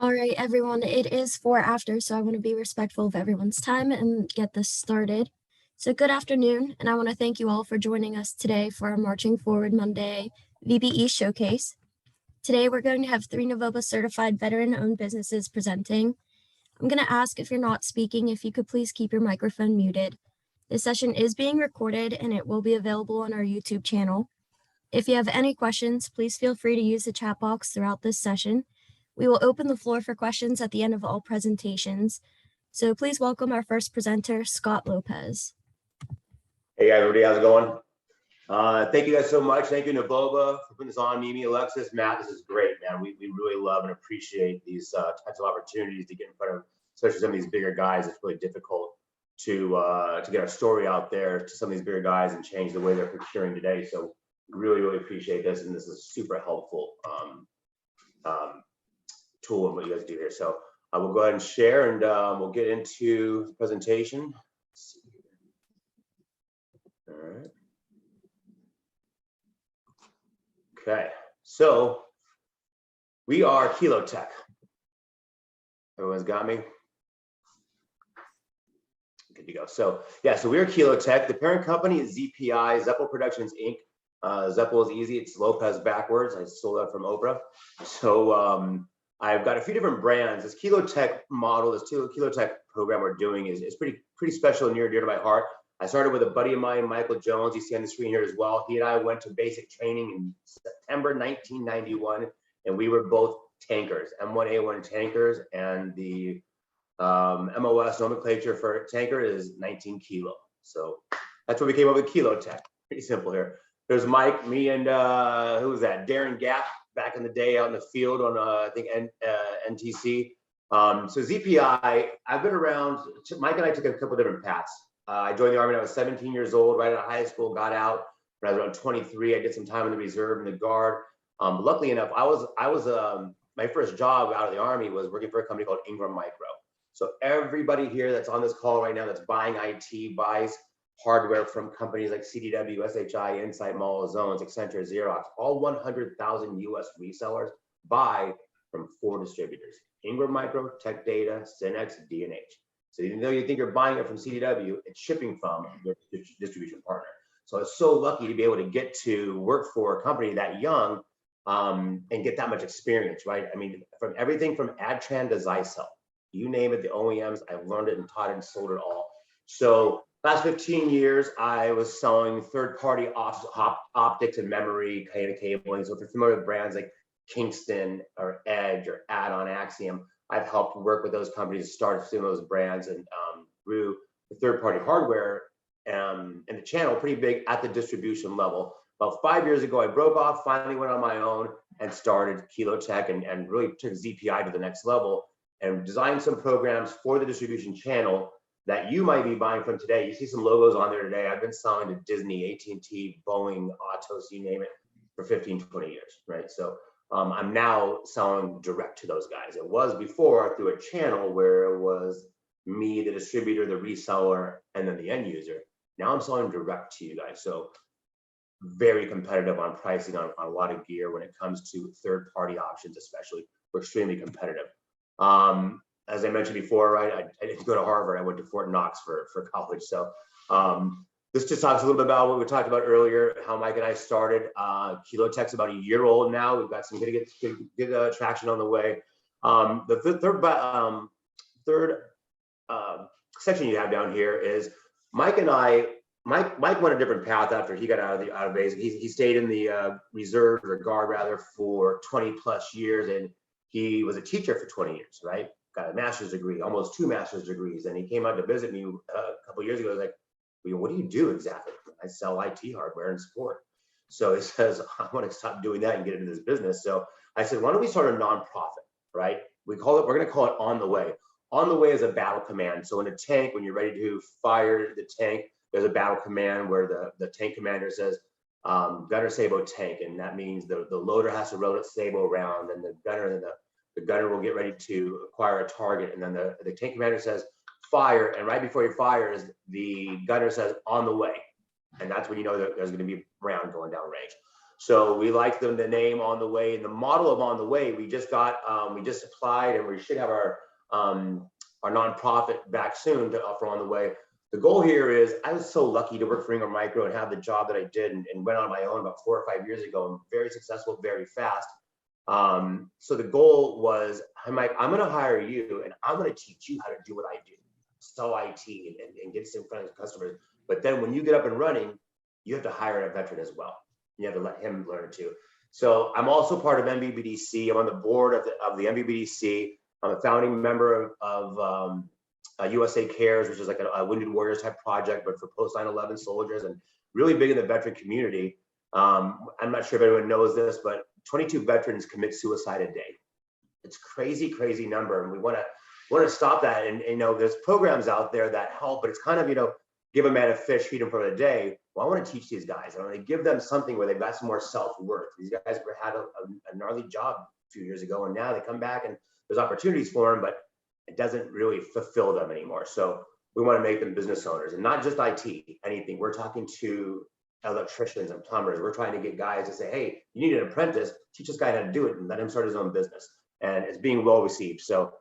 All right, everyone, it is 4 after, so I want to be respectful of everyone's time and get this started. So good afternoon, and I want to thank you all for joining us today for our Marching Forward Monday VBE showcase. Today, we're going to have 3 Novova certified veteran-owned businesses presenting. I'm going to ask, if you're not speaking, if you could please keep your microphone muted. This session is being recorded and it will be available on our YouTube channel. If you have any questions, please feel free to use the chat box throughout this session. We will open the floor for questions at the end of all presentations. So please welcome our first presenter, Scott Lopez. Hey guys, everybody, how's it going? Thank you guys so much. Thank you, Novova, for putting this on. Mimi, Alexis, Matt, this is great, man. We really love and appreciate these types of opportunities to get in front of, especially some of these bigger guys. It's really difficult to get our story out there to some of these bigger guys and change the way they're procuring today. So really appreciate this, and this is a super helpful tool in what you guys do here. So I will go ahead and share, and we'll get into the presentation. All right. Okay, so we are Kilo Tech. Everyone's got me? Good to go. So yeah, so we're Kilo Tech. The parent company is ZPI, Zeppel Productions Inc. Zeppel is easy, it's Lopez backwards. I stole that from Oprah. So I've got a few different brands. This Kilo Tech model, this Kilo Tech program we're doing is pretty special and near and dear to my heart. I started with a buddy of mine, Michael Jones. You see on the screen here as well. He and I went to basic training in September 1991, and we were both tankers, M1A1 tankers, and the MOS nomenclature for tanker is 19 kilo. So that's what we came up with, Kilo Tech. Pretty simple here. There's Mike, me, and who was that? Darren Gap back in the day out in the field on I think NTC. So ZPI, I've been around. Mike and I took a couple different paths. I joined the Army when I was 17 years old, right out of high school, got out. When I was around 23, I did some time in the reserve and the guard. Luckily enough, my first job out of the Army was working for a company called Ingram Micro. So everybody here that's on this call right now that's buying IT buys hardware from companies like CDW, SHI, Insight, Mall, Zones, Accenture, Xerox. All 100,000 US resellers buy from 4 distributors: Ingram Micro, Tech Data, Synex, D&H. So even though you think you're buying it from CDW, it's shipping from your distribution partner. So I was so lucky to be able to get to work for a company that young and get that much experience, right? I mean, from everything from Adtran to Zycel, you name it, the OEMs, I've learned it and taught it and sold it all. So last 15 years, I was selling third-party optics and memory kind of cabling. So if you're familiar with brands like Kingston or Edge or Add-on Axiom, I've helped work with those companies, start seeing those brands, and grew the third-party hardware and the channel pretty big at the distribution level. About 5 years ago, I broke off, finally went on my own and started Kilo Tech and really took ZPI to the next level and designed some programs for the distribution channel that you might be buying from today. You see some logos on there today. I've been selling to Disney, AT&T, Boeing, Atos, you name it, for 15, 20 years, right? So I'm now selling direct to those guys. It was before through a channel where it was me, the distributor, the reseller, and then the end user. Now I'm selling direct to you guys. So very competitive on pricing on a lot of gear when it comes to third-party options, especially. We're extremely competitive. As I mentioned before, right, I didn't go to Harvard. I went to Fort Knox for college. So this just talks a little bit about what we talked about earlier, how Mike and I started. Kilo Tech's about a year old now. We've got some good traction on the way. The third section you have down here is Mike and I. Mike went a different path after he got out of basic. He stayed in the reserve or guard rather for 20 plus years, and he was a teacher for 20 years, right? Got a master's degree, almost 2 master's degrees, and he came out to visit me a couple of years ago. He was like, well, what do you do exactly? I sell IT hardware and support. So he says, I want to stop doing that and get into this business. So I said, why don't we start a nonprofit, right? We're going to call it On the Way. On the Way is a battle command. So in a tank, when you're ready to fire the tank, there's a battle command where the tank commander says, gunner sabo tank. And that means the loader has to load its sabo round, and the gunner will get ready to acquire a target. And then the tank commander says, fire, and right before he fires, the gunner says, on the way. And that's when you know that there's going to be a round going down range. So we like the name On the Way and the model of On the Way. We just applied, and we should have our nonprofit back soon to offer On the Way. The goal here is, I was so lucky to work for Ingram Micro and have the job that I did, and went on my own about 4 or 5 years ago, and very successful, very fast. So the goal was, I'm going to hire you, and I'm going to teach you how to do what I do, sell IT and get in front of customers. But then when you get up and running, you have to hire a veteran as well. You have to let him learn it too. So I'm also part of MVBDC. I'm on the board of the MVBDC. I'm a founding member of USA Cares, which is like a Wounded Warriors type project, but for post 9/11 soldiers, and really big in the veteran community. I'm not sure if everyone knows this, but 22 veterans commit suicide a day. It's crazy, crazy number, and we want to stop that. And there's programs out there that help, but it's kind of give a man a fish, feed him for a day. Well, I want to teach these guys. I want to give them something where they've got some more self-worth. These guys had a gnarly job a few years ago, and now they come back and there's opportunities for them, but it doesn't really fulfill them anymore. So we want to make them business owners, and not just IT, anything. We're talking to electricians and plumbers. We're trying to get guys to say, hey, you need an apprentice, teach this guy how to do it, and let him start his own business. And it's being well received. So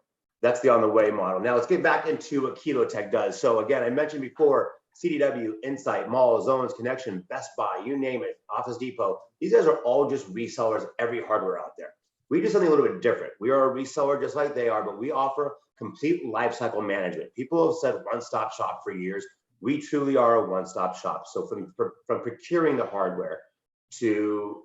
that's the On the Way model. Now let's get back into what Kilo Tech does. So again, I mentioned before, CDW, Insight, Mall, Zones, Connection, Best Buy, you name it, Office Depot. These guys are all just resellers of every hardware out there. We do something a little bit different. We are a reseller just like they are, but we offer complete lifecycle management. People have said one-stop shop for years. We truly are a one-stop shop. So from procuring the hardware to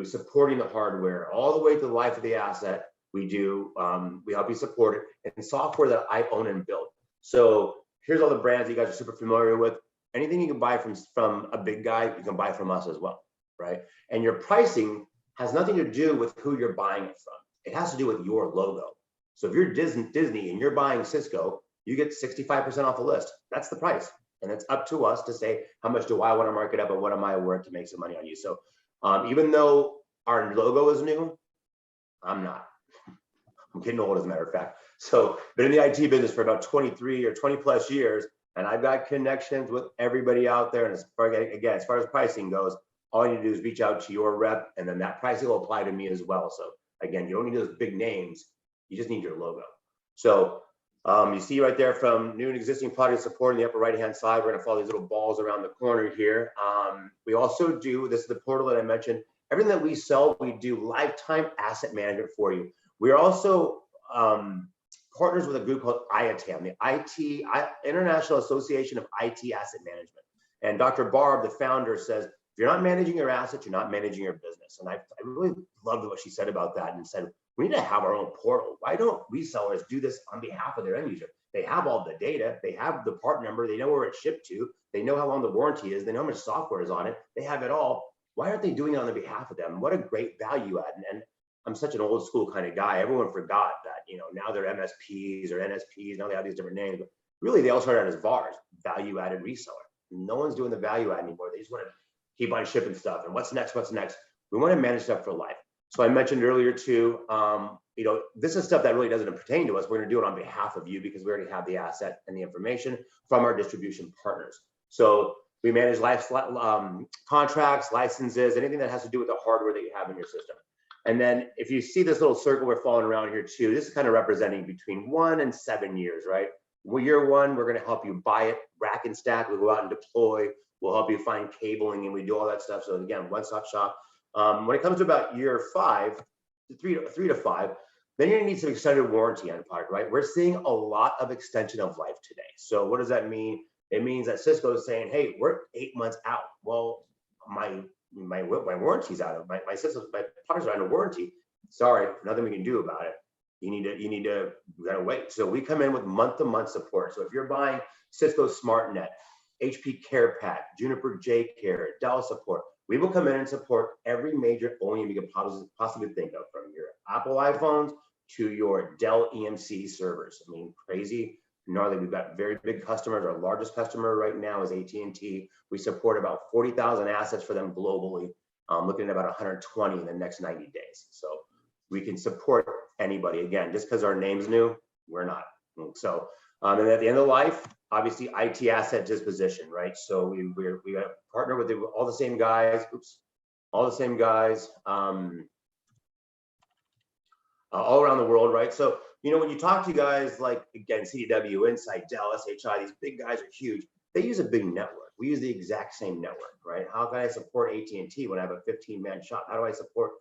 supporting the hardware, all the way to the life of the asset, we help you support it, and software that I own and build. So here's all the brands that you guys are super familiar with. Anything you can buy from a big guy, you can buy from us as well, right? And your pricing has nothing to do with who you're buying it from. It has to do with your logo. So if you're Disney and you're buying Cisco, you get 65% off the list. That's the price. And it's up to us to say, how much do I want to mark it up, and what am I worth to make some money on you? So even though our logo is new, I'm not. I'm getting old, as a matter of fact. So, been in the IT business for about 23 or 20 plus years, and I've got connections with everybody out there. And as far as pricing goes, all you need to do is reach out to your rep, and then that pricing will apply to me as well. So again, you don't need those big names. You just need your logo. So you see right there, from new and existing product support in the upper right-hand side, we're going to follow these little balls around the corner here. We also do, this is the portal that I mentioned, everything that we sell, we do lifetime asset management for you. We are also partners with a group called IATAM, the International Association of IT Asset Management. And Dr. Barb, the founder, says, if you're not managing your assets, you're not managing your business. And I really loved what she said about that, and said, we need to have our own portal. Why don't resellers do this on behalf of their end user? They have all the data, they have the part number, they know where it's shipped to, they know how long the warranty is, they know how much software is on it, they have it all. Why aren't they doing it on the behalf of them? What a great value add. And I'm such an old school kind of guy. Everyone forgot that, now they're MSPs or NSPs, now they have these different names, but really they all started out as VARs, value added reseller. No one's doing the value add anymore. They just want to keep on shipping stuff. And what's next? We want to manage stuff for life. So I mentioned earlier too, this is stuff that really doesn't pertain to us. We're going to do it on behalf of you, because we already have the asset and the information from our distribution partners. So we manage contracts, licenses, anything that has to do with the hardware that you have in your system. And then if you see this little circle we're following around here too, this is kind of representing between 1 and 7 years, right? Well, year one, we're going to help you buy it, rack and stack. We'll go out and deploy. We'll help you find cabling, and we do all that stuff. So again, one-stop shop. When it comes to about year 5, 3 to 5, then you're gonna need some extended warranty on the product, right? We're seeing a lot of extension of life today. So what does that mean? It means that Cisco is saying, hey, we're 8 months out. Well, my warranty's out of my system, my products are under warranty. Sorry, nothing we can do about it. We gotta wait. So we come in with month-to-month support. So if you're buying Cisco SmartNet, HP Care Pack, Juniper J Care, Dell support, we will come in and support every major OEM you can possibly think of, from your Apple iPhones to your Dell EMC servers. I mean, crazy, gnarly. We've got very big customers. Our largest customer right now is AT&T. We support about 40,000 assets for them globally, looking at about 120 in the next 90 days. So we can support anybody. Again, just because our name's new, we're not. So, and at the end of life, obviously IT asset disposition, right? So we partner with all the same guys. Oops, all the same guys, all around the world, right? So, when you talk to guys like, again, CDW, Insight, Dell, SHI, these big guys are huge. They use a big network. We use the exact same network, right? How can I support AT&T when I have a 15-man shop? How do I support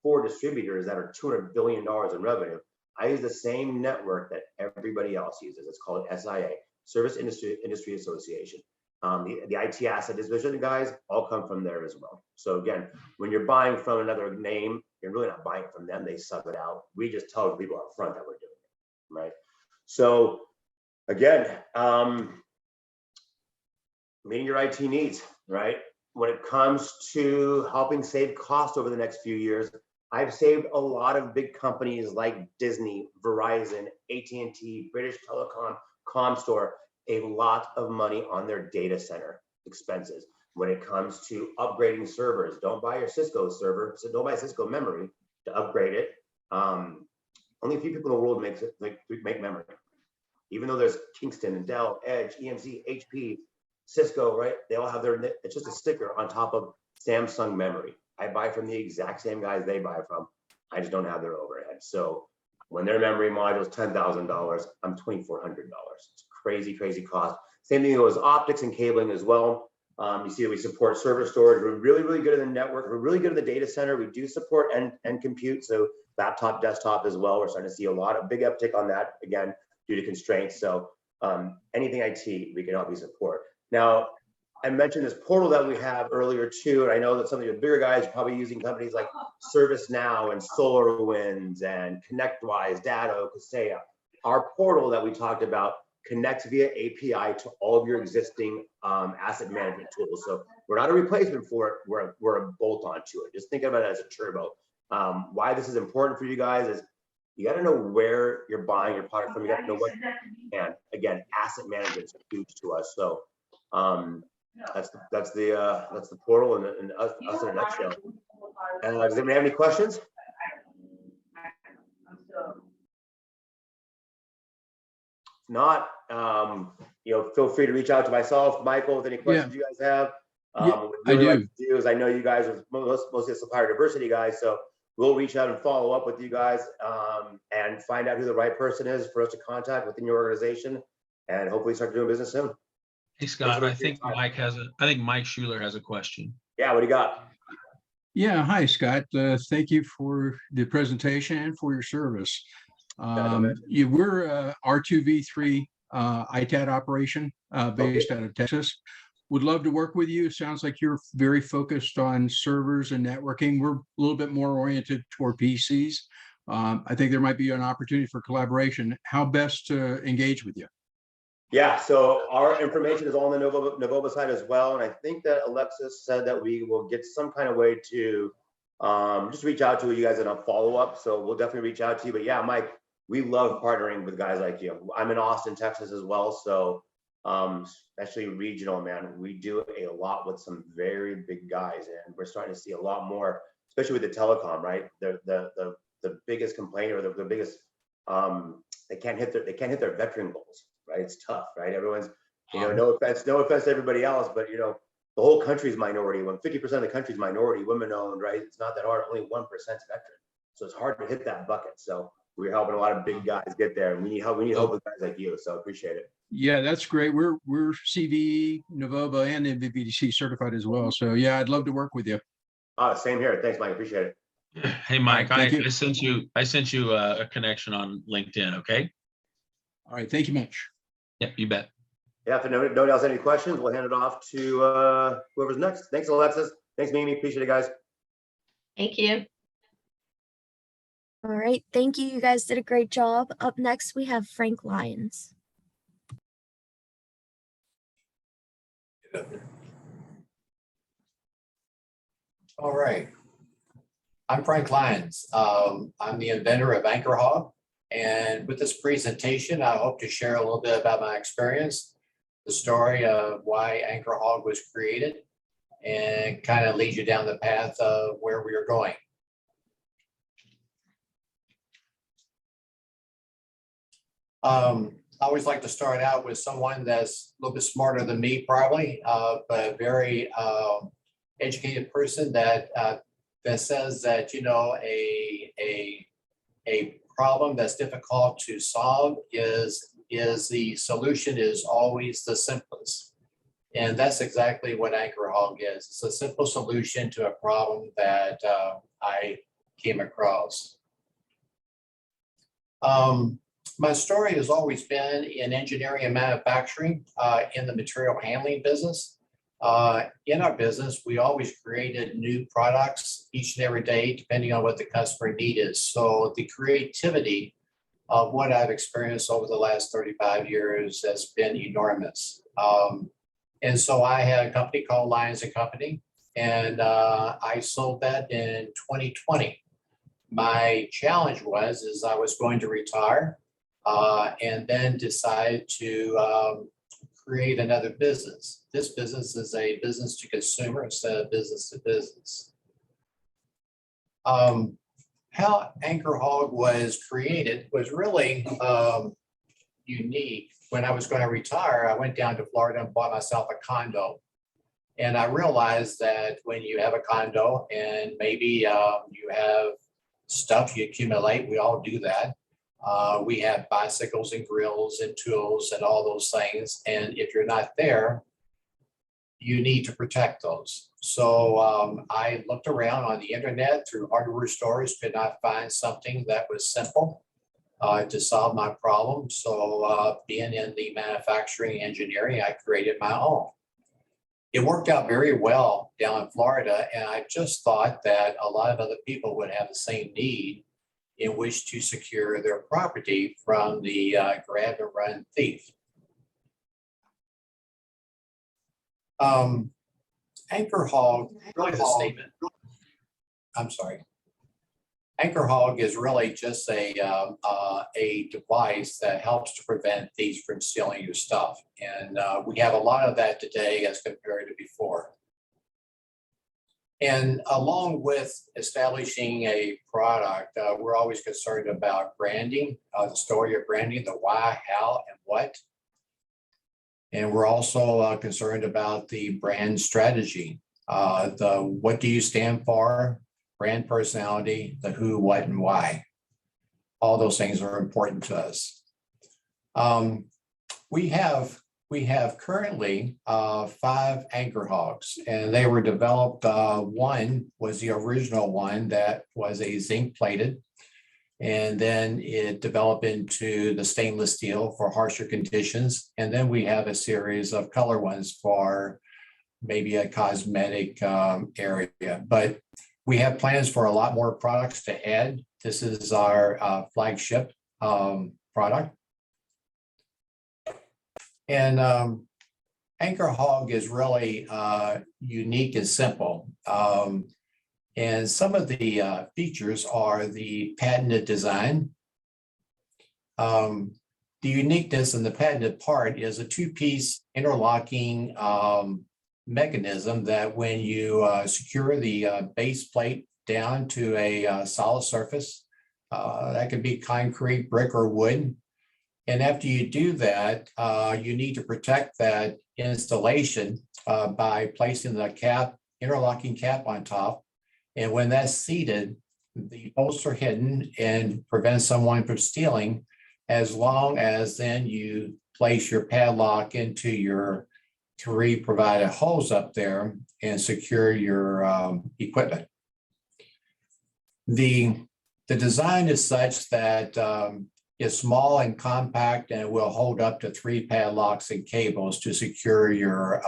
4 distributors that are $200 billion in revenue? I use the same network that everybody else uses. It's called SIA, Service Industry Association. The IT asset division guys all come from there as well. So again, when you're buying from another name, you're really not buying from them. They sub it out. We just tell people up front that we're doing it, right? So again, meeting your IT needs, right? When it comes to helping save cost over the next few years, I've saved a lot of big companies like Disney, Verizon, AT&T, British Telecom, Comstor, a lot of money on their data center expenses. When it comes to upgrading servers, don't buy your Cisco server, so don't buy Cisco memory to upgrade it. Only a few people in the world make memory. Even though there's Kingston and Dell, Edge, EMC, HP, Cisco, right? They all have their, it's just a sticker on top of Samsung memory. I buy from the exact same guys they buy from. I just don't have their overhead. So when their memory module is $10,000, I'm $2,400. It's crazy, crazy cost. Same thing goes optics and cabling as well. You see that we support server storage. We're really, really good at the network. We're really good at the data center. We do support and compute. So laptop, desktop as well. We're starting to see a lot of big uptick on that, again, due to constraints. So anything IT, we can help you support. Now, I mentioned this portal that we have earlier too, and I know that some of your bigger guys are probably using companies like ServiceNow and SolarWinds and ConnectWise, Datto, Kaseya. Our portal that we talked about connects via API to all of your existing asset management tools. So we're not a replacement for it, we're a bolt on to it. Just think about it as a turbo. Why this is important for you guys is you got to know where you're buying your product from. You got to know what, and again, asset management is huge to us. So that's the portal and us in a nutshell. Does anybody have any questions? If not, feel free to reach out to myself, Michael, with any questions you guys have. What I'd really like to do is, I know you guys are mostly supplier diversity guys, so we'll reach out and follow up with you guys and find out who the right person is for us to contact within your organization, and hopefully start doing business soon. Hey Scott, I think Mike Schuler has a question. Yeah, what do you got? Yeah, hi Scott. Thank you for the presentation and for your service. We're R2V3 ITAD operation based out of Texas. Would love to work with you. It sounds like you're very focused on servers and networking. We're a little bit more oriented toward PCs. I think there might be an opportunity for collaboration. How best to engage with you? Yeah, so our information is all on the Novova side as well. And I think that Alexis said that we will get some kind of way to just reach out to you guys in a follow-up. So we'll definitely reach out to you. But yeah, Mike, we love partnering with guys like you. I'm in Austin, Texas as well. So especially regional, man, we do a lot with some very big guys, and we're starting to see a lot more, especially with the telecom, right? The biggest complaint, or the biggest they can't hit their veteran goals, right? It's tough, right? Everyone's, no offense to everybody else, but the whole country's minority. When 50% of the country's minority, women owned, right? It's not that hard. Only 1% is veteran, so it's hard to hit that bucket. So we're helping a lot of big guys get there, and we need help. We need help with guys like you. So appreciate it. Yeah, that's great. We're CVE, Novova, and NVBDC certified as well. So yeah, I'd love to work with you. Same here. Thanks, Mike. Appreciate it. Hey Mike, I sent you a connection on LinkedIn. Okay. All right. Thank you much. Yep, you bet. Yeah, if nobody else has any questions, we'll hand it off to whoever's next. Thanks, Alexis. Thanks, Mimi. Appreciate it, guys. Thank you. All right, thank you. You guys did a great job. Up next, we have Frank Lyons. All right. I'm Frank Lyons. I'm the inventor of Anchor Hog. And with this presentation, I hope to share a little bit about my experience, the story of why Anchor Hog was created, and kind of lead you down the path of where we are going. I always like to start out with someone that's a little bit smarter than me, probably, but very educated person that that says that, you know, a problem that's difficult to solve is the solution is always the simplest. And that's exactly what Anchor Hog is. It's a simple solution to a problem that I came across. My story has always been in engineering and manufacturing in the material handling business. In our business, we always created new products each and every day, depending on what the customer needed. So the creativity of what I've experienced over the last 35 years has been enormous. And so I had a company called Lyons and Company, and I sold that in 2020. My challenge is I was going to retire and then decide to create another business. This business is a business to consumer instead of business to business. How Anchor Hog was created was really unique. When I was going to retire, I went down to Florida and bought myself a condo. And I realized that when you have a condo and maybe you have stuff you accumulate, we all do that. We have bicycles and grills and tools and all those things. And if you're not there, you need to protect those. So I looked around on the internet through hardware stores, could not find something that was simple to solve my problem. So being in the manufacturing engineering, I created my own. It worked out very well down in Florida. And I just thought that a lot of other people would have the same need in which to secure their property from the grab and run thief. Anchor Hog, really the statement. I'm sorry. Anchor Hog is really just a device that helps to prevent thieves from stealing your stuff. And we have a lot of that today as compared to before. And along with establishing a product, we're always concerned about branding, the story of branding, the why, how, and what. And we're also concerned about the brand strategy, the what do you stand for, brand personality, the who, what, and why. All those things are important to us. We have currently 5 Anchor Hogs, and they were developed. One was the original one that was a zinc plated, and then it developed into the stainless steel for harsher conditions. And then we have a series of color ones for maybe a cosmetic area, but we have plans for a lot more products to add. This is our flagship product. And Anchor Hog is really unique and simple. And some of the features are the patented design. The uniqueness and the patented part is a 2-piece interlocking mechanism that when you secure the base plate down to a solid surface, that could be concrete, brick, or wood. And after you do that, you need to protect that installation by placing the cap, interlocking cap on top. And when that's seated, the bolts are hidden and prevent someone from stealing, as long as then you place your padlock into your 3 provided holes up there and secure your equipment. The design is such that it's small and compact, and it will hold up to 3 padlocks and cables to secure your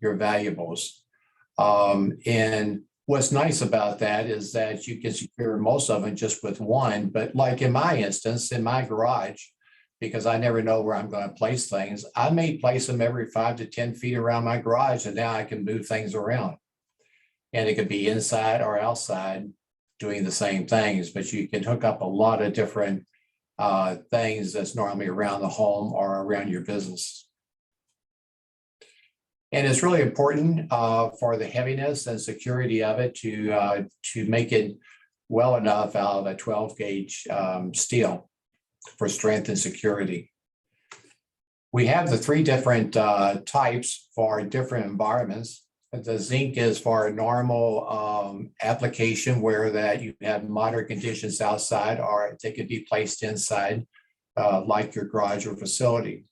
valuables. And what's nice about that is that you can secure most of them just with one. But like in my instance, in my garage, because I never know where I'm going to place things, I may place them every 5 to 10 feet around my garage, and now I can move things around. And it could be inside or outside doing the same things, but you can hook up a lot of different things that's normally around the home or around your business. And it's really important for the heaviness and security of it to make it well enough out of a 12 gauge steel for strength and security. We have the 3 different types for different environments. The zinc is for a normal application where that you have moderate conditions outside, or they could be placed inside, like your garage or facility.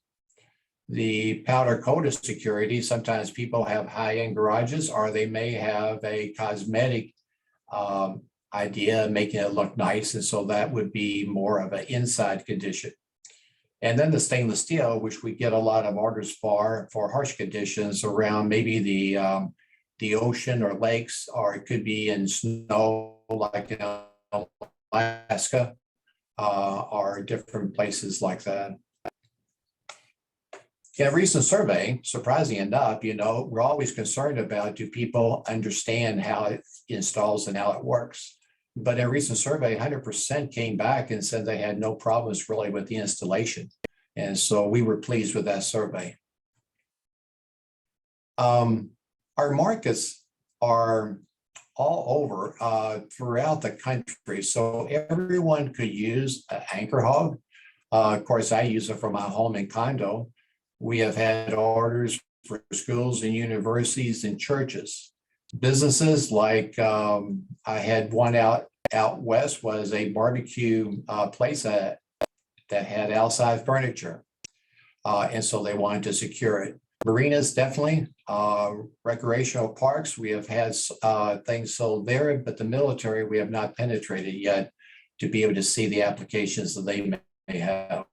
The powder coated security, sometimes people have high-end garages, or they may have a cosmetic idea, making it look nice. And so that would be more of an inside condition. And then the stainless steel, which we get a lot of orders for harsh conditions around maybe the ocean or lakes, or it could be in snow like in Alaska, or different places like that. In a recent survey, surprising enough, we're always concerned about, do people understand how it installs and how it works? But in a recent survey, 100% came back and said they had no problems really with the installation. And so we were pleased with that survey. Our markets are all over throughout the country. So everyone could use an anchor hog. Of course, I use it for my home and condo. We have had orders for schools and universities and churches. Businesses like I had one out west, was a barbecue place that had outside furniture. And so they wanted to secure it. Marinas, definitely. Recreational parks, we have had things sold there, but the military, we have not penetrated yet to be able to see the applications that they may have.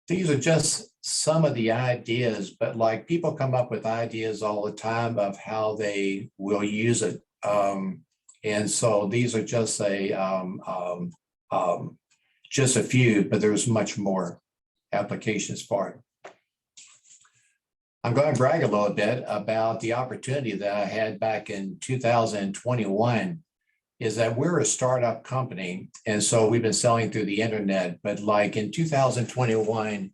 These are just some of the ideas, but like people come up with ideas all the time of how they will use it. And so these are just just a few, but there's much more applications for it. I'm going to brag a little bit about the opportunity that I had back in 2021, is that we're a startup company. And so we've been selling through the internet, but like in 2021,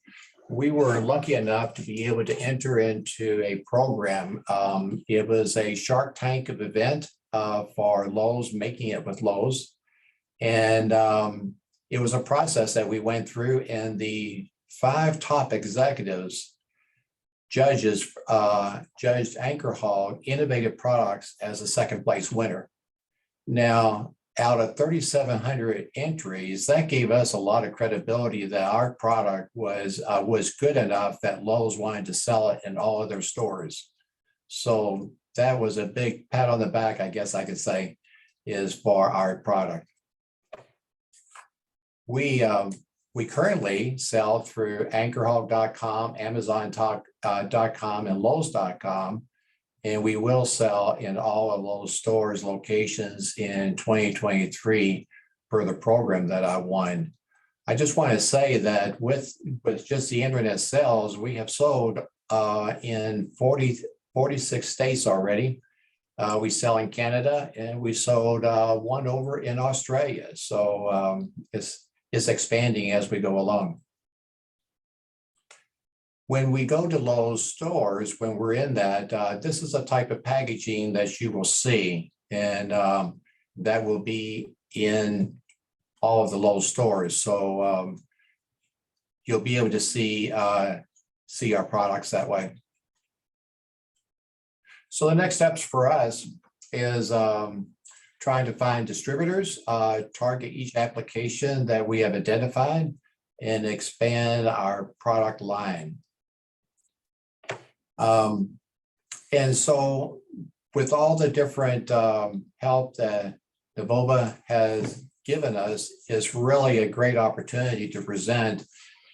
we were lucky enough to be able to enter into a program. It was a Shark Tank of event for Lowe's, Making It with Lowe's. And it was a process that we went through, and the 5 top executives judged Anchor Hog Innovative Products as a second place winner. Now, out of 3,700 entries, that gave us a lot of credibility that our product was good enough that Lowe's wanted to sell it in all of their stores. So that was a big pat on the back, I guess I could say, is for our product. We currently sell through anchorhog.com, amazon.com, and lowes.com. And we will sell in all of those stores locations in 2023 per the program that I won. I just want to say that with just the internet sales, we have sold in 46 states already. We sell in Canada, and we sold one over in Australia. So it's expanding as we go along. When we go to Lowe's stores, when we're in that, this is a type of packaging that you will see, and that will be in all of the Lowe's stores. So you'll be able to see our products that way. So the next steps for us is trying to find distributors, target each application that we have identified, and expand our product line. And so with all the different help that Navoba has given us, is really a great opportunity to present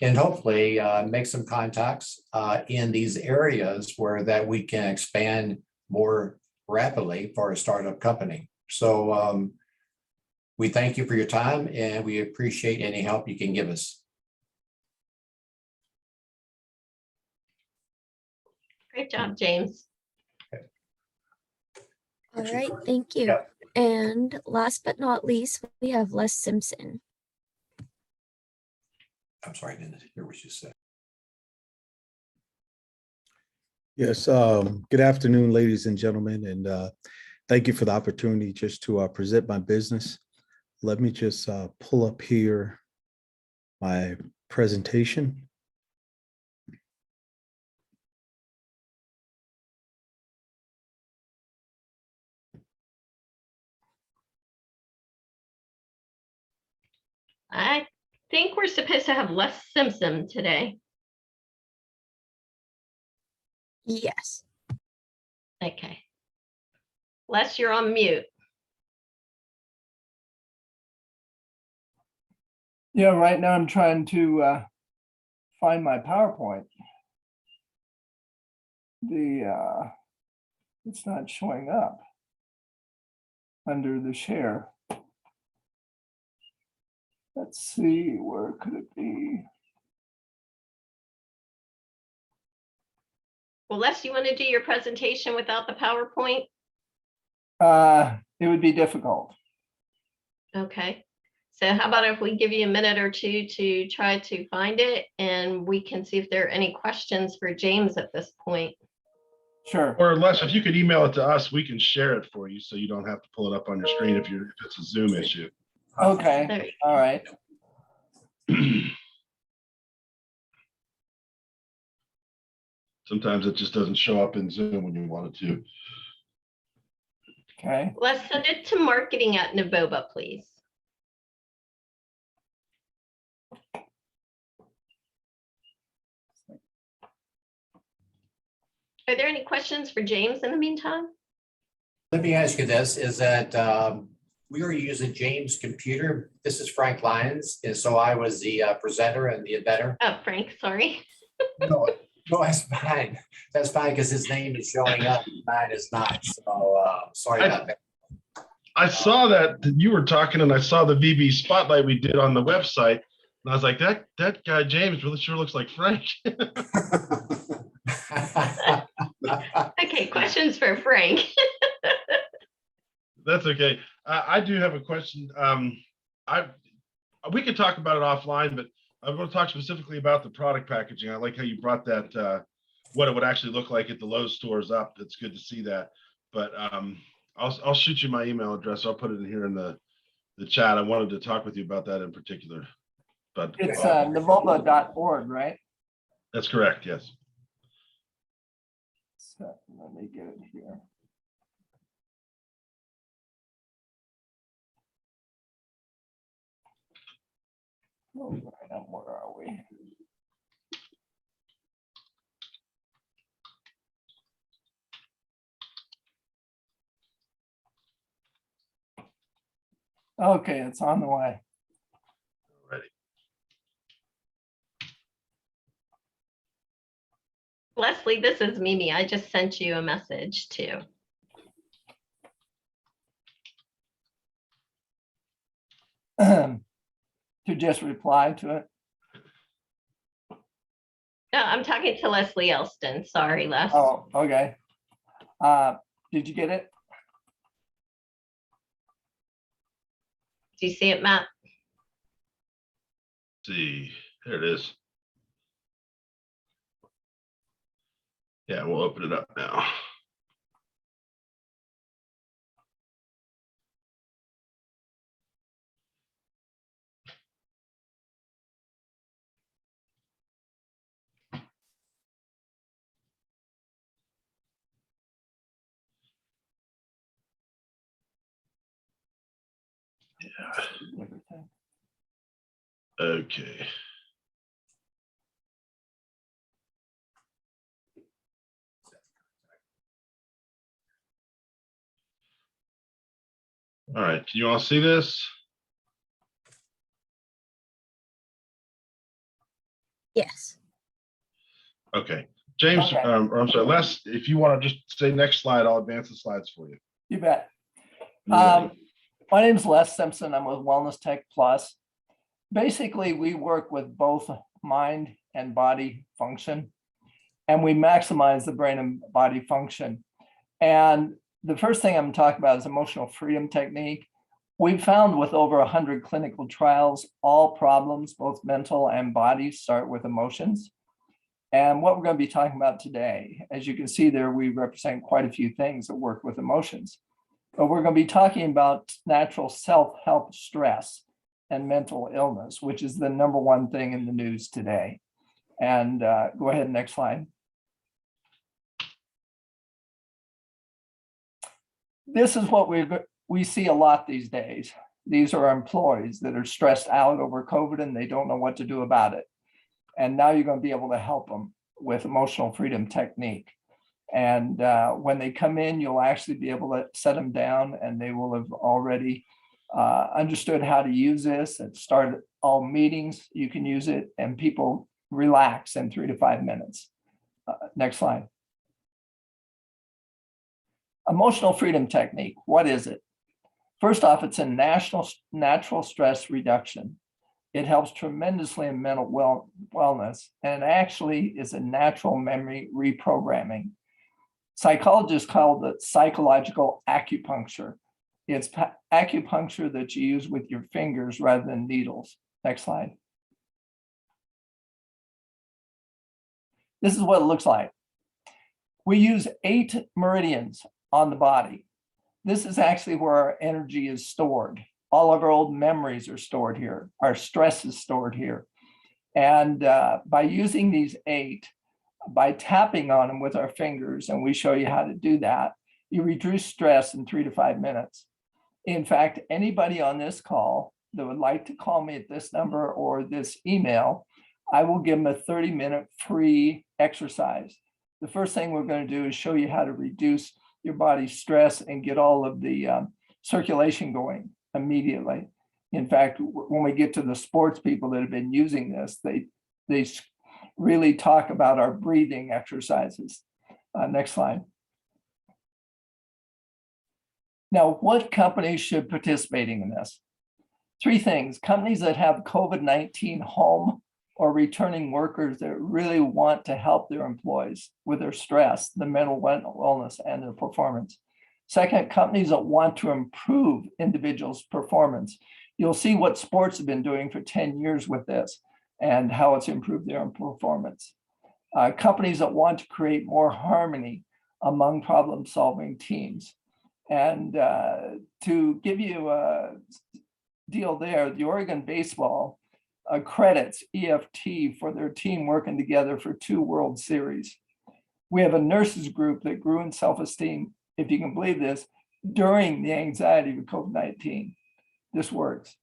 and hopefully make some contacts in these areas where that we can expand more rapidly for a startup company. So we thank you for your time, and we appreciate any help you can give us. Great job, James. All right, thank you. Yep. And last but not least, we have Les Simpson. I'm sorry, I didn't hear what you said. Yes, good afternoon, ladies and gentlemen, and thank you for the opportunity just to present my business. Let me just pull up here my presentation. I think we're supposed to have Les Simpson today. Yes. Okay. Les, you're on mute. Yeah, right now I'm trying to find my PowerPoint. It's not showing up under the share. Let's see, where could it be? Well, Les, you want to do your presentation without the PowerPoint? It would be difficult. Okay. So how about if we give you a minute or two to try to find it, and we can see if there are any questions for James at this point. Sure. Or Les, if you could email it to us, we can share it for you so you don't have to pull it up on your screen if it's a Zoom issue. Okay, There. all right. Sometimes it just doesn't show up in Zoom when you want it to. Okay, Let's send it to marketing@Novoba, please. Are there any questions for James in the meantime? Let me ask you this, is that we were using James' computer. This is Frank Lyons, and so I was the presenter and the inventor. Oh, Frank, sorry. No, no, that's fine. That's fine because his name is showing up, mine is not. So sorry about that. I saw that you were talking and I saw the VB spotlight we did on the website. And I was like, that guy, James, really sure looks like Frank. Okay, questions for Frank. That's okay. I do have a question. We could talk about it offline, but I want to talk specifically about the product packaging. I like how you brought that, what it would actually look like at the Lowe's stores up. It's good to see that. But I'll shoot you my email address. I'll put it in here in the chat. I wanted to talk with you about that in particular. But it's novoba.org, right? that's correct. Yes. So let me get it here. All right, now where are we? Okay, it's on the way. Ready. Leslie, this is Mimi. I just sent you a message too. To just reply to it. No, I'm talking to Leslie Elston. Sorry, Les. Oh, okay. Did you get it? Do you see it, Matt? Let's see, there it is. Yeah, we'll open it up now. Okay. All right, can you all see this? Yes. Okay, James, Okay. or I'm sorry, Les, if you want to just say next slide, I'll advance the slides for you. You bet. You ready? My name is Les Simpson. I'm with Wellness Tech Plus. Basically, we work with both mind and body function, and we maximize the brain and body function. And the first thing I'm talking about is emotional freedom technique. We found with over 100 clinical trials, all problems, both mental and body, start with emotions. And what we're going to be talking about today, as you can see there, we represent quite a few things that work with emotions. But we're going to be talking about natural self-help stress and mental illness, which is the #1 thing in the news today. And go ahead, next slide. This is what we see a lot these days. These are our employees that are stressed out over COVID and they don't know what to do about it. And now you're going to be able to help them with emotional freedom technique. And when they come in, you'll actually be able to set them down and they will have already understood how to use this and started all meetings. You can use it and people relax in 3 to 5 minutes. Next slide. Emotional freedom technique. What is it? First off, it's a natural stress reduction. It helps tremendously in mental wellness and actually is a natural memory reprogramming. Psychologists call it psychological acupuncture. It's acupuncture that you use with your fingers rather than needles. Next slide. This is what it looks like. We use 8 meridians on the body. This is actually where our energy is stored. All of our old memories are stored here. Our stress is stored here. And by using these 8, by tapping on them with our fingers, and we show you how to do that, you reduce stress in 3 to 5 minutes. In fact, anybody on this call that would like to call me at this number or this email, I will give them a 30-minute free exercise. The first thing we're going to do is show you how to reduce your body's stress and get all of the circulation going immediately. In fact, when we get to the sports people that have been using this, they really talk about our breathing exercises. Next slide. Now, what companies should participating in this? 3 things. Companies that have COVID-19 home or returning workers that really want to help their employees with their stress, the mental wellness, and their performance. Second, companies that want to improve individuals' performance. You'll see what sports have been doing for 10 years with this and how it's improved their performance. Companies that want to create more harmony among problem-solving teams. And to give you a deal there, the Oregon baseball credits EFT for their team working together for 2 World Series. We have a nurses group that grew in self-esteem, if you can believe this, during the anxiety of COVID-19. This works.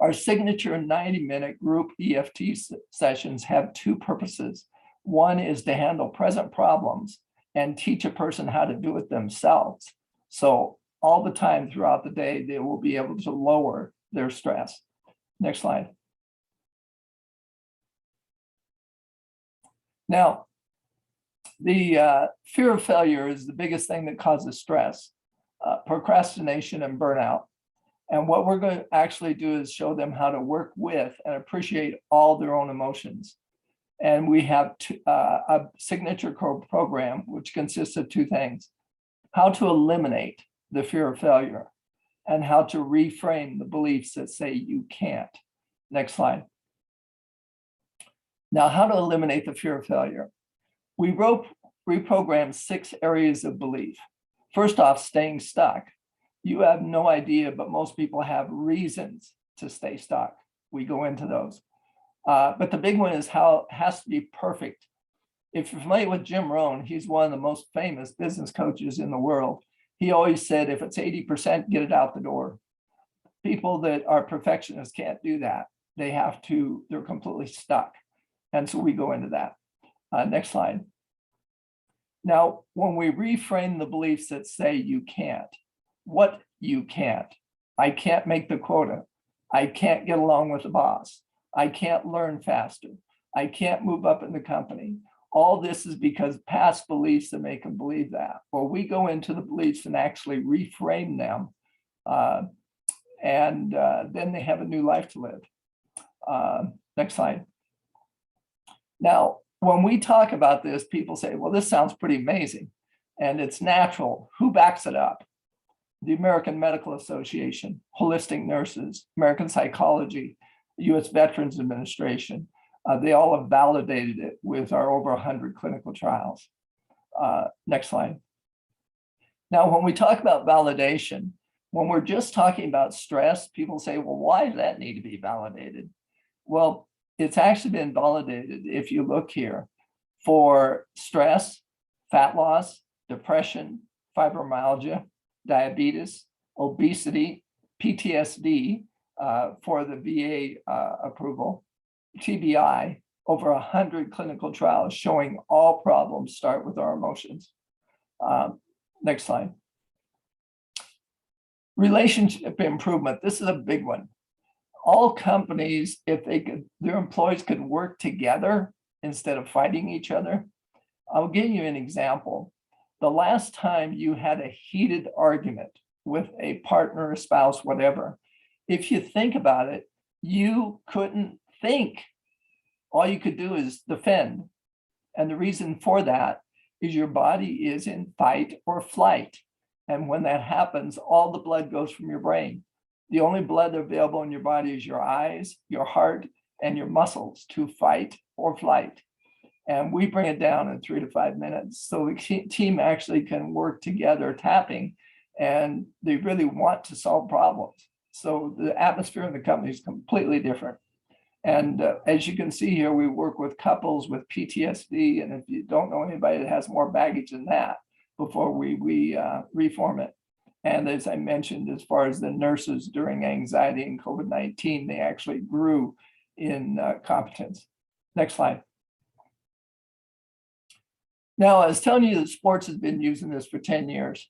Our signature 90-minute group EFT sessions have 2 purposes. One is to handle present problems and teach a person how to do it themselves. So all the time throughout the day, they will be able to lower their stress. Next slide. Now, the fear of failure is the biggest thing that causes stress, procrastination, and burnout. And what we're going to actually do is show them how to work with and appreciate all their own emotions. And we have a signature program, which consists of 2 things: how to eliminate the fear of failure and how to reframe the beliefs that say you can't. Next slide. Now, how to eliminate the fear of failure. We reprogrammed 6 areas of belief. First off, staying stuck. You have no idea, but most people have reasons to stay stuck. We go into those. But the big one is how it has to be perfect. If you're familiar with Jim Rohn, he's one of the most famous business coaches in the world. He always said, if it's 80%, get it out the door. People that are perfectionists can't do that. They're completely stuck. And so we go into that. Next slide. Now, when we reframe the beliefs that say you can't, what you can't. I can't make the quota. I can't get along with the boss. I can't learn faster. I can't move up in the company. All this is because past beliefs that make them believe that. Well, we go into the beliefs and actually reframe them. And then they have a new life to live. Next slide. Now, when we talk about this, people say, well, this sounds pretty amazing. And it's natural. Who backs it up? The American Medical Association, Holistic Nurses, American Psychology, U.S. Veterans Administration. They all have validated it with our over 100 clinical trials. Next slide. Now, when we talk about validation, when we're just talking about stress, people say, well, why does that need to be validated? Well, it's actually been validated, if you look here, for stress, fat loss, depression, fibromyalgia, diabetes, obesity, PTSD for the VA approval, TBI, over 100 clinical trials showing all problems start with our emotions. Next slide. Relationship improvement. This is a big one. All companies, if they could, their employees could work together instead of fighting each other. I'll give you an example. The last time you had a heated argument with a partner, a spouse, whatever, if you think about it, you couldn't think. All you could do is defend. And the reason for that is your body is in fight or flight. And when that happens, all the blood goes from your brain. The only blood available in your body is your eyes, your heart, and your muscles to fight or flight. And we bring it down in 3 to 5 minutes. So the team actually can work together tapping, and they really want to solve problems. So the atmosphere in the company is completely different. And as you can see here, we work with couples with PTSD. And if you don't know anybody that has more baggage than that, before we reform it. And as I mentioned, as far as the nurses during anxiety and COVID-19, they actually grew in competence. Next slide. Now, I was telling you that sports has been using this for 10 years.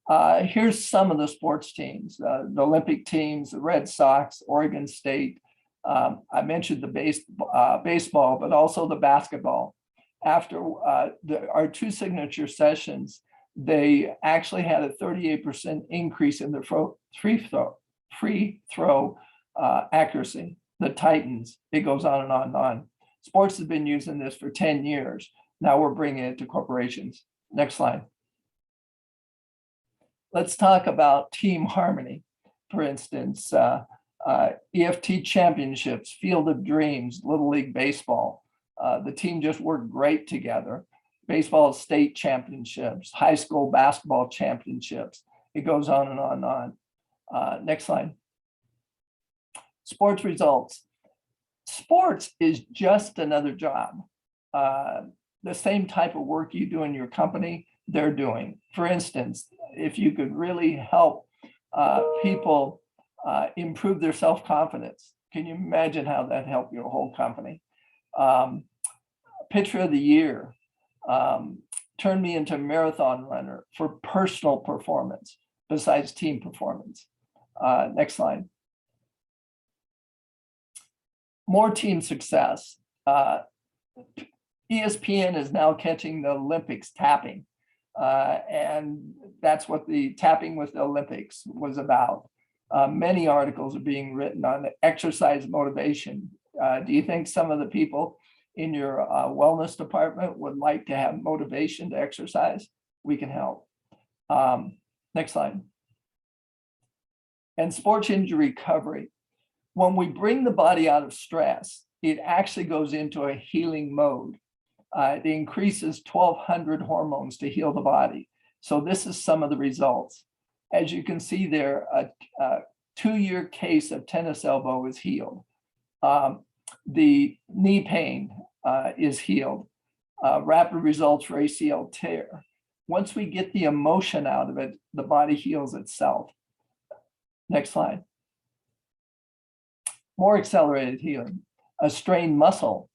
Here's some of the sports teams, the Olympic teams, the Red Sox, Oregon State. I mentioned the baseball, but also the basketball. After our 2 signature sessions, they actually had a 38% increase in their free throw accuracy. The Titans, it goes on and on and on. Sports has been using this for 10 years. Now we're bringing it to corporations. Next slide. Let's talk about team harmony. For instance, EFT championships, Field of Dreams, Little League Baseball. The team just worked great together. Baseball state championships, high school basketball championships. It goes on and on and on. Next slide. Sports results. Sports is just another job. The same type of work you do in your company, they're doing. For instance, if you could really help people improve their self-confidence, can you imagine how that helped your whole company? Pitcher of the year, turned me into a marathon runner for personal performance besides team performance. Next slide. More team success. ESPN is now catching the Olympics tapping. And that's what the Tapping with the Olympics was about. Many articles are being written on exercise motivation. Do you think some of the people in your wellness department would like to have motivation to exercise? We can help. Next slide. And sports injury recovery. When we bring the body out of stress, it actually goes into a healing mode. It increases 1,200 hormones to heal the body. So this is some of the results. As you can see there, a 2-year case of tennis elbow is healed. The knee pain is healed. Rapid results for ACL tear. Once we get the emotion out of it, the body heals itself. Next slide. More accelerated healing. A strained muscle,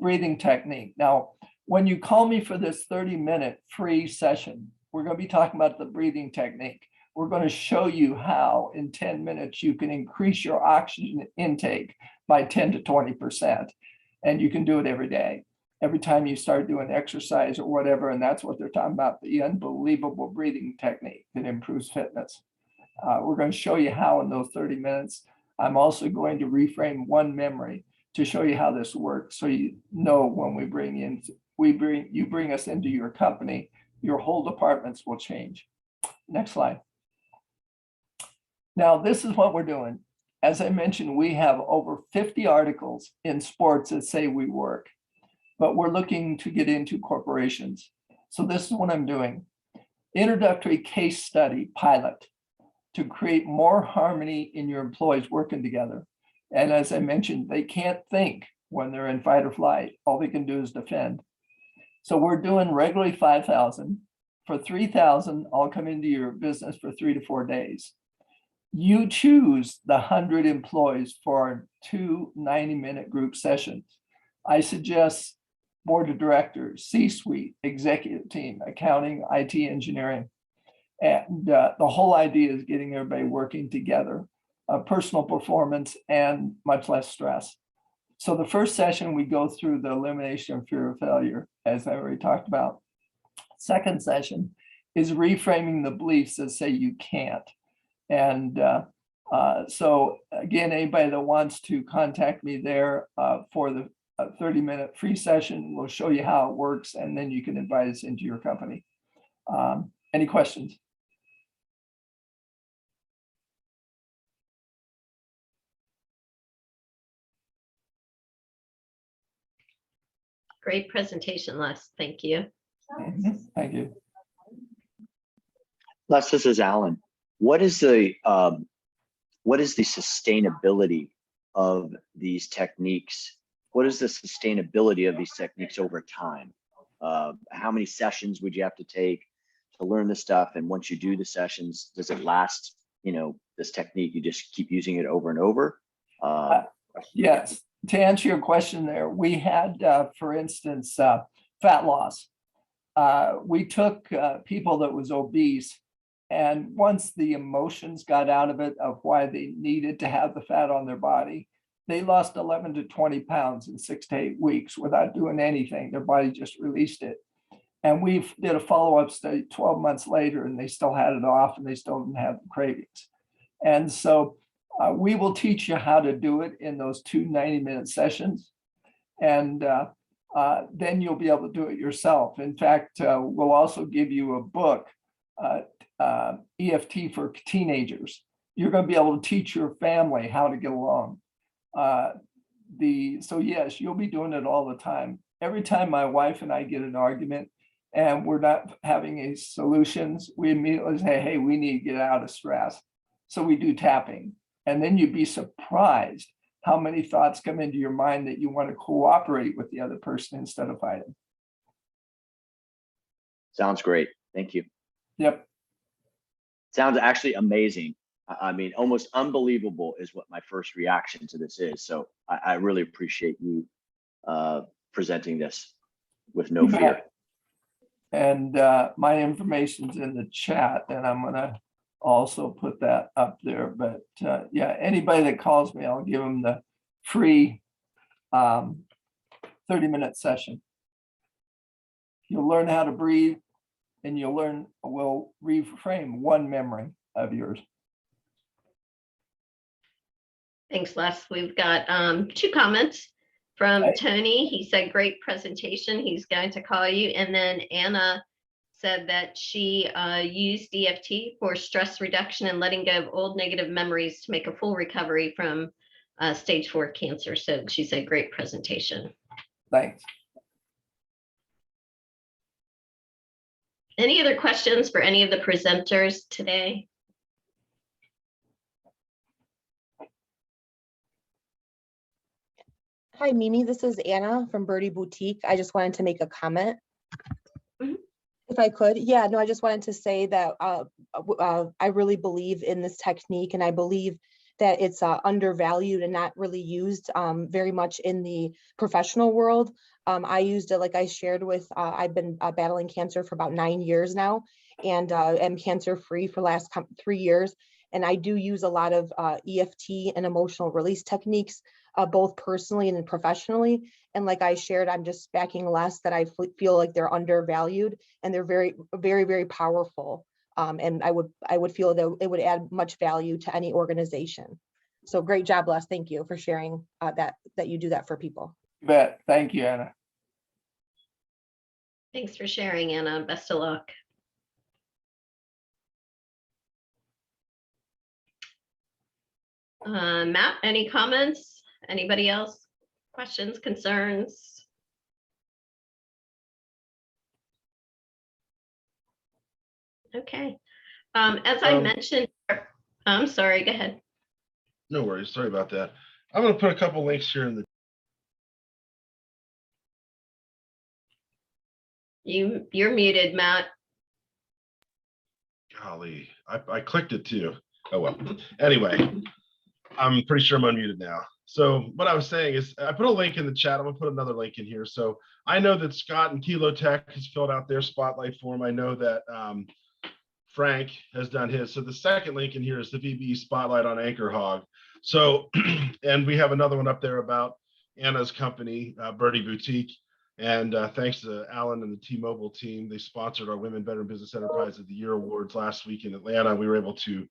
breathing technique. Now, when you call me for this 30-minute free session, we're going to be talking about the breathing technique. We're going to show you how in 10 minutes you can increase your oxygen intake by 10 to 20%. And you can do it every day. Every time you start doing exercise or whatever, and that's what they're talking about, the unbelievable breathing technique that improves fitness. We're going to show you how in those 30 minutes. I'm also going to reframe one memory to show you how this works. So you know when you bring us into your company, your whole departments will change. Next slide. Now, this is what we're doing. As I mentioned, we have over 50 articles in sports that say we work, but we're looking to get into corporations. So this is what I'm doing. Introductory case study pilot to create more harmony in your employees working together. And as I mentioned, they can't think when they're in fight or flight. All they can do is defend. So we're doing regularly 5,000. For 3,000, I'll come into your business for 3 to 4 days. You choose the 100 employees for 2 90-minute group sessions. I suggest board of directors, C-suite, executive team, accounting, IT, engineering. And the whole idea is getting everybody working together, personal performance, and much less stress. So the first session, we go through the elimination of fear of failure, as I already talked about. Second session is reframing the beliefs that say you can't. And so again, anybody that wants to contact me there for the 30-minute free session, we'll show you how it works, and then you can invite us into your company. Any questions? Great presentation, Les. Thank you. Thank you. Les, this is Alan. What is the sustainability of these techniques? What is the sustainability of these techniques over time? How many sessions would you have to take to learn this stuff? And once you do the sessions, does it last, this technique, you just keep using it over and over? Yes, to answer your question there, we had, for instance, fat loss. We took people that was obese, and once the emotions got out of it of why they needed to have the fat on their body, they lost 11 to 20 pounds in 6 to 8 weeks without doing anything. Their body just released it. And we did a follow-up study 12 months later, and they still had it off, and they still didn't have the cravings. And so we will teach you how to do it in those 2 90-minute sessions. And then you'll be able to do it yourself. In fact, we'll also give you a book, EFT for teenagers. You're going to be able to teach your family how to get along. So yes, you'll be doing it all the time. Every time my wife and I get an argument and we're not having any solutions, we immediately say, hey, we need to get out of stress. So we do tapping. And then you'd be surprised how many thoughts come into your mind that you want to cooperate with the other person instead of fighting. Sounds great. Thank you. Yep. Sounds actually amazing. I mean, almost unbelievable is what my first reaction to this is. So I really appreciate you presenting this with no fear. And my information's in the chat, and I'm going to also put that up there. But yeah, anybody that calls me, I'll give them the free 30-minute session. You'll learn how to breathe, and we'll reframe one memory of yours. Thanks, Les. We've got 2 comments from Tony. He said, great presentation. He's going to call you. And then Anna said that she used EFT for stress reduction and letting go of old negative memories to make a full recovery from stage 4 cancer. So she said, great presentation. Thanks. Any other questions for any of the presenters today? Hi, Mimi. This is Anna from Birdie Boutique. I just wanted to make a comment. If I could. Yeah, no, I just wanted to say that I really believe in this technique, and I believe that it's undervalued and not really used very much in the professional world. I used it, like I shared with, I've been battling cancer for about 9 years now, and am cancer free for the last 3 years. And I do use a lot of EFT and emotional release techniques, both personally and professionally. And like I shared, I'm just backing less that I feel like they're undervalued, and they're very, very, very powerful. And I would feel that it would add much value to any organization. So great job, Les. Thank you for sharing that you do that for people. You bet. Thank you, Anna. Thanks for sharing, Anna. Best of luck. Matt, any comments? Anybody else? Questions, concerns? Okay. As I mentioned, I'm sorry, go ahead. No worries. Sorry about that. I'm going to put a couple links here in the. You're muted, Matt. Golly, I clicked it too. Oh, well, anyway, I'm pretty sure I'm unmuted now. So what I was saying is I put a link in the chat. I'm gonna put another link in here. So I know that Scott and Kilo Tech has filled out their spotlight form. I know that Frank has done his. So the second link in here is the VBE spotlight on Anchor Hog. So, and we have another one up there about Anna's company, Birdie Boutique. And thanks to Alan and the T-Mobile team, they sponsored our Women Veteran Business Enterprise of the Year Awards last week in Atlanta. We were able to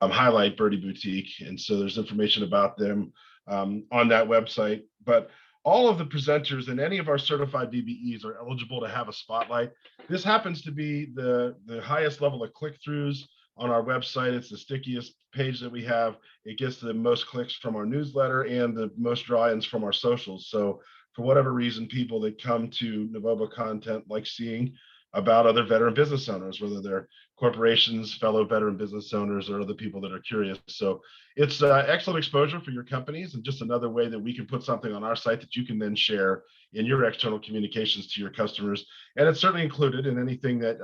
highlight Birdie Boutique. And so there's information about them on that website. But all of the presenters and any of our certified VBEs are eligible to have a spotlight. This happens to be the highest level of click-throughs on our website. It's the stickiest page that we have. It gets the most clicks from our newsletter and the most draw-ins from our socials. So for whatever reason, people that come to Novoba content like seeing about other veteran business owners, whether they're corporations, fellow veteran business owners, or other people that are curious. So it's excellent exposure for your companies and just another way that we can put something on our site that you can then share in your external communications to your customers. And it's certainly included in anything that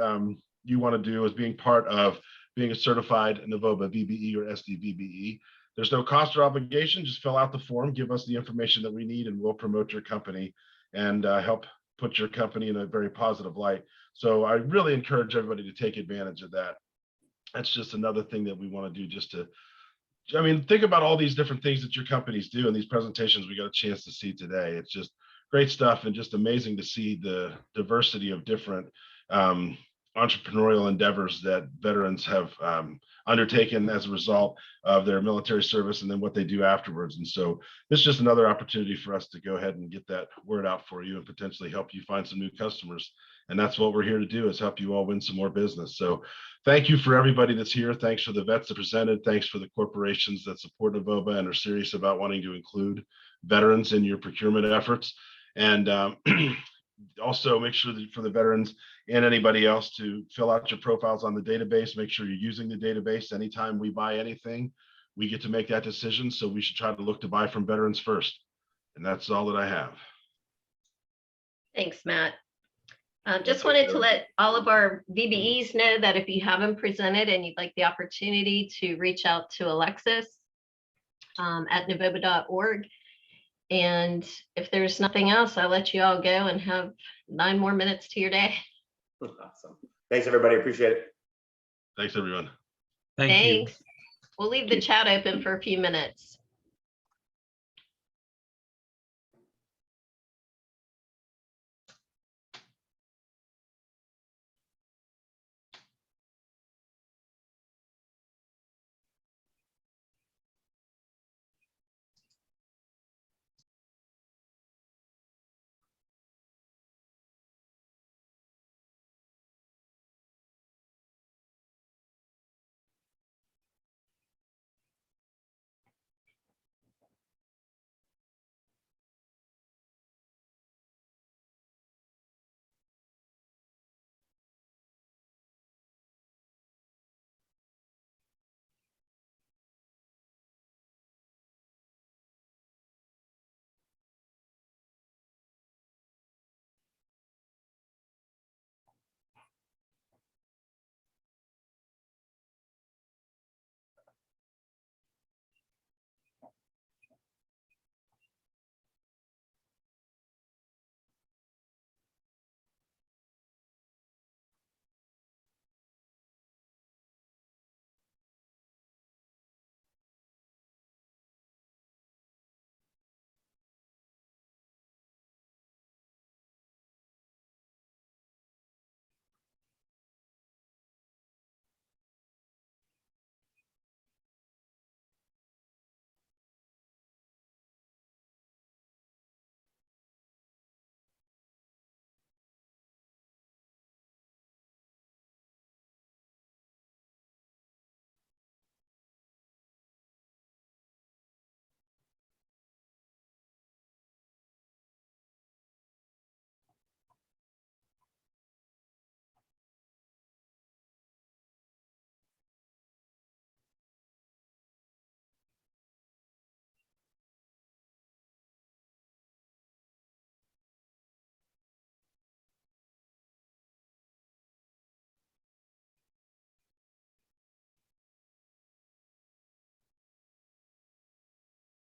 you want to do as being part of being a certified Novoba VBE or SDVBE. There's no cost or obligation. Just fill out the form, give us the information that we need, and we'll promote your company and help put your company in a very positive light. So I really encourage everybody to take advantage of that. That's just another thing that we want to do just to, I mean, think about all these different things that your companies do and these presentations we got a chance to see today. It's just great stuff and just amazing to see the diversity of different entrepreneurial endeavors that veterans have undertaken as a result of their military service and then what they do afterwards. And so it's just another opportunity for us to go ahead and get that word out for you and potentially help you find some new customers. And that's what we're here to do, is help you all win some more business. So thank you for everybody that's here. Thanks for the vets that presented. Thanks for the corporations that support Novoba and are serious about wanting to include veterans in your procurement efforts. And also make sure that for the veterans and anybody else to fill out your profiles on the database. Make sure you're using the database. Anytime we buy anything, we get to make that decision. So we should try to look to buy from veterans first. And that's all that I have. Thanks, Matt. Just wanted to let all of our VBEs know that if you haven't presented and you'd like the opportunity to reach out to Alexis at novoba.org. And if there's nothing else, I'll let you all go and have 9 more minutes to your day. Awesome. Thanks, everybody. Appreciate it. Thanks, everyone. Thank you. Thanks. We'll leave the chat open for a few minutes.